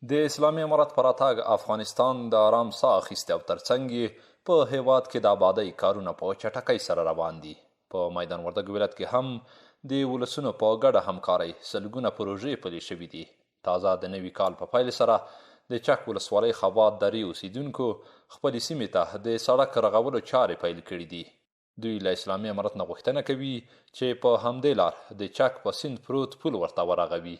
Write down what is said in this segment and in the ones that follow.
د اسلامي امارت په راتګ افغانستان د آرام ساه اخیستې او ترڅنګ یې په هیواد کې د آبادۍ کارونه په چټکۍ سره روان دي. په میدان وردګ ولایت کې هم د ولسونو په ګډه همکارۍ سلګونه پروژې پلي شوي دي. تازه د نوي کال په پیل سره د چک ولسوالۍ خوات درې اوسیدونکو خپلې سیمې ته د سړک رغولو چارې پیل کړي دي. دوی له اسلامي امارت نه غوښتنه کوي چې په همدې لار د چک په سیند پروت پل ورته ورغوي.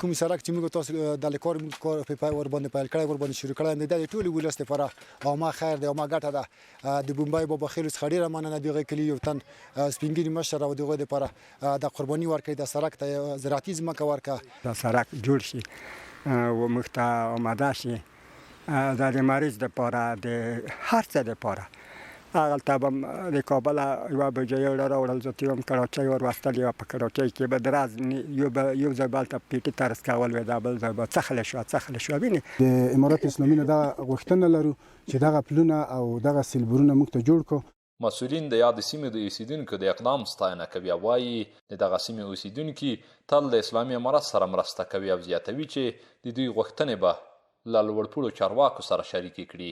کوم سړک چې موږ تاسو د لیکور په ور باندې پیل کړی ور باندې شروع کړی د ټولو ولست لپاره او ما خیر دی او ما ګټه ده د بمبای بابا خیر څخه ډیره مننه دغه کلی یو تن سپینګری مشر او دغه لپاره د قرباني ورکړي د سړک ته زراعتي ځمکه ورکړه د سړک جوړ شي او موږ ته آماده شي د مریض لپاره د هر څه لپاره هغلته به د کابل یوه بجې راوړل زه ته یم کراچۍ ور وستل یوه په کراچۍ کې به درز یو ځای به هلته پیټي طرز کول وی دا بل ځای به څخله شوه وینې د امارت اسلامي نه دغه غوښتنه لرو چې دغه پلونه او دغه سیلبرونه موږ ته جوړ کړو. مسؤلین د یاد سیمې د اوسیدونکو د اقدام ستاینه کوي او وایي د دغه سیمې اوسیدونکي تل د اسلامي امارت سره مرسته کوي او زیاتوي چې د دوی غوښتنې به له لوړپوړو چارواکو سره شریکې کړي.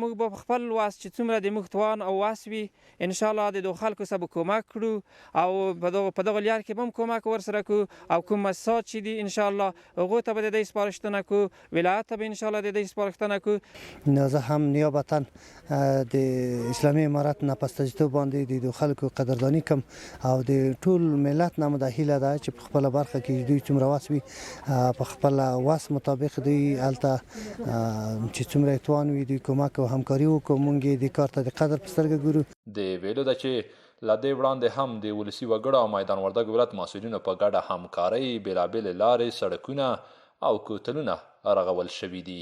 موږ به په خپل واس چې څومره د موږ توان او واس وي انشاءالله د دغو خلکو سره به کومک کړو او په دغه لار کې به هم کومک ورسره کړو او کوم مساج چې دي انشاءالله هغو ته به د دوی سپارښتنه کړو ولایت ته به انشاءالله د دوی سپارښتنه کړو. نو زه هم نیابتا د اسلامي امارت نه په استازیتوب باندې د دغو خلکو قدرداني کوم او د ټول ملت نه مو دا هیله ده چې په خپله برخه کې دوی څومره واس وي په خپله واس مطابق دوی هلته چې څومره توان وي دوی کومک او همکاري وکړو موږ د کار ته د قدر په سترګه ګورو. د ویلو ده چې له دې وړاندې هم د ولسي وګړو او میدان وردګ ولایت مسؤلینو په ګډه همکارۍ بېلابېلې لارې سړکونه او کوتلونه رغول شوي دي.